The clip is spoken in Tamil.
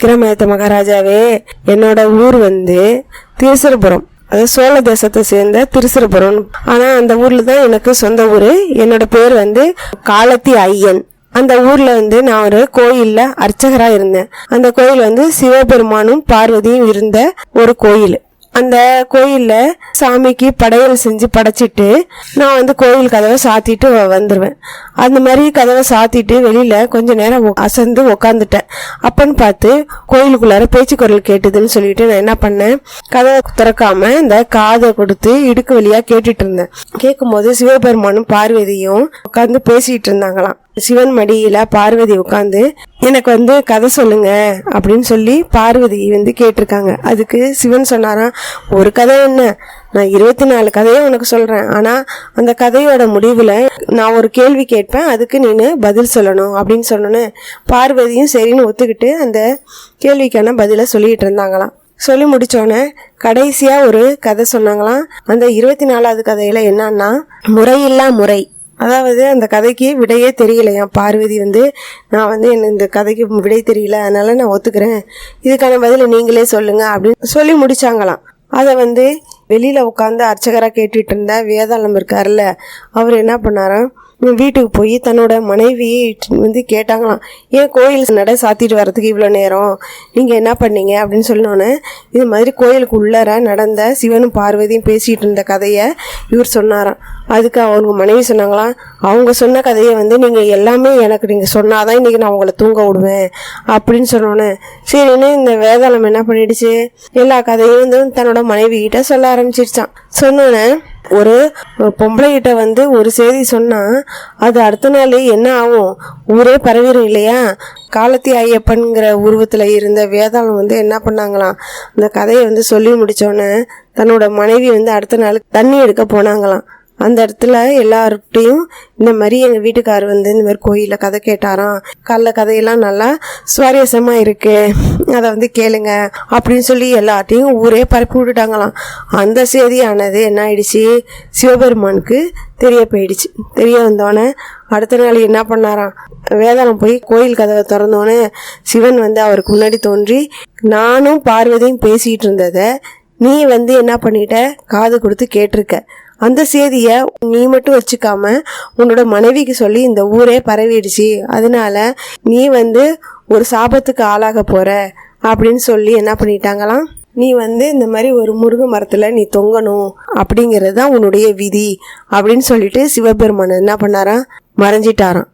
விக்ரமாதித்த மகாராஜாவே, என்னோட ஊர் வந்து திருச்சிரபுரம், அதாவது சோழ தேசத்தை சேர்ந்த திருச்சிரபுரம். ஆனா அந்த ஊர்ல தான் எனக்கு சொந்த ஊரு. என்னோட பேர் வந்து காலத்தி ஐயன். அந்த ஊர்ல வந்து நான் ஒரு கோயில்ல அர்ச்சகரா இருந்தேன். அந்த கோயில் வந்து சிவபெருமானும் பார்வதியும் இருந்த ஒரு கோயில். அந்த கோயில்ல சாமிக்கு படையல் செஞ்சு படைச்சிட்டு நான் வந்து கோயில் கதவை சாத்திட்டு வந்துடுவேன். அந்த மாதிரி கதவை சாத்திட்டு வெளியில கொஞ்ச நேரம் அசந்து உக்காந்துட்டேன். அப்பன்னு பார்த்து கோயிலுக்குள்ளார பேச்சு குரல் கேட்டுதுன்னு சொல்லிட்டு நான் என்ன பண்ணேன், கதவை திறக்காம இந்த காதை கொடுத்து இடுக்கு வழியா கேட்டுட்டு இருந்தேன். கேட்கும் போது சிவபெருமானும் பார்வதியும் உட்காந்து பேசிட்டு இருந்தாங்களாம். சிவன் மடியில பார்வதி உட்காந்து எனக்கு வந்து கதை சொல்லுங்க அப்படின்னு சொல்லி பார்வதி வந்து கேட்டிருக்காங்க. அதுக்கு சிவன் சொன்னாராம், ஒரு கதை என்ன, நான் 24 கதையை உனக்கு சொல்றேன். ஆனா அந்த கதையோட முடிவுல நான் ஒரு கேள்வி கேட்பேன், அதுக்கு நீனு பதில் சொல்லணும் அப்படின்னு சொன்னோன்னு பார்வதியும் சரின்னு ஒத்துக்கிட்டு அந்த கேள்விக்கான பதில சொல்லிட்டு இருந்தாங்களாம். சொல்லி முடிச்சோன்னே கடைசியா ஒரு கதை சொன்னாங்களாம். அந்த 24வது கதையில என்னன்னா, முறையில்லா முறை. அதாவது அந்த கதைக்கு விடையே தெரியலையா பார்வதி வந்து, நான் வந்து எனக்கு இந்த கதைக்கு விடை தெரியல, அதனால நான் ஒத்துக்கிறேன், இதுக்கான பதில நீங்களே சொல்லுங்க அப்படின்னு சொல்லி முடிச்சாங்களாம். அதை வந்து வெளியில உட்காந்து அர்ச்சகராக கேட்டுட்டு இருந்த வேதாளம் இருக்காருல்ல, அவர் என்ன பண்ணாராம், வீட்டுக்கு போய் தன்னோட மனைவி வந்து கேட்டாங்களாம், ஏன் கோயில் நட சாத்திட்டு வர்றதுக்கு இவ்வளோ நேரம், நீங்கள் என்ன பண்ணீங்க அப்படின்னு சொன்னோன்னே இது மாதிரி கோயிலுக்கு உள்ளார நடந்த சிவனும் பார்வதியும் பேசிகிட்டு இருந்த கதையை இவர் சொன்னாராம். அதுக்கு அவங்க மனைவி சொன்னாங்களாம், அவங்க சொன்ன கதையை வந்து நீங்கள் எல்லாமே எனக்கு நீங்கள் சொன்னாதான் இன்றைக்கி நான் உங்களை தூங்க விடுவேன் அப்படின்னு சொன்னோன்னே சரின்னு இந்த வேதாளம் என்ன பண்ணிடுச்சு, எல்லா கதையும் வந்து தன்னோட மனைவி கிட்ட சொல்ல ஆரம்பிச்சிருச்சான். சொன்னோன்னே ஒரு பொம்பளை கிட்ட வந்து ஒரு செய்தி சொன்னா அது அடுத்த நாள் என்ன ஆகும், ஊரே பரவிடும் இல்லையா. காலத்தி ஐயப்பன்கிற உருவத்துல இருந்த வேதாளம் வந்து என்ன பண்ணாங்களாம், அந்த கதையை வந்து சொல்லி முடிச்சோன்னே தன்னோட மனைவி வந்து அடுத்த நாள் தண்ணி எடுக்க போனாங்களாம். அந்த இடத்துல எல்லார்கிட்டையும் இந்த மாதிரி எங்கள் வீட்டுக்கார் வந்து இந்த மாதிரி கோயிலில் கதை கேட்டாராம், கல்ல கதையெல்லாம் நல்லா சுவாரஸ்யமாக இருக்கு, அதை வந்து கேளுங்க அப்படின்னு சொல்லி எல்லார்ட்டையும் ஊரே பரப்பி விட்டுட்டாங்களாம். அந்த செய்தியானது என்ன ஆயிடுச்சு, சிவபெருமானுக்கு தெரிய போயிடுச்சு. தெரிய வந்தோடனே அடுத்த நாள் என்ன பண்ணாராம், வேதாளம் போய் கோயில் கதவை திறந்தோடனே சிவன் வந்து அவருக்கு முன்னாடி தோன்றி, நானும் பார்வதியும் பேசிகிட்டு இருந்ததை நீ வந்து என்ன பண்ணிட்ட, காது கொடுத்து கேட்டிருக்க, அந்த செய்தியை நீ மட்டும் வச்சுக்காம உன்னோட மனைவிக்கு சொல்லி இந்த ஊரே பரவிடுச்சு, அதனால நீ வந்து ஒரு சாபத்துக்கு ஆளாக போற அப்படின்னு சொல்லி என்ன பண்ணிட்டாங்களாம், நீ வந்து இந்த மாதிரி ஒரு முருங்கை மரத்துல நீ தொங்கணும் அப்படிங்கிறது தான் உன்னுடைய விதி அப்படின்னு சொல்லிட்டு சிவபெருமான் என்ன பண்ணாராம், மறைஞ்சிட்டாராம்.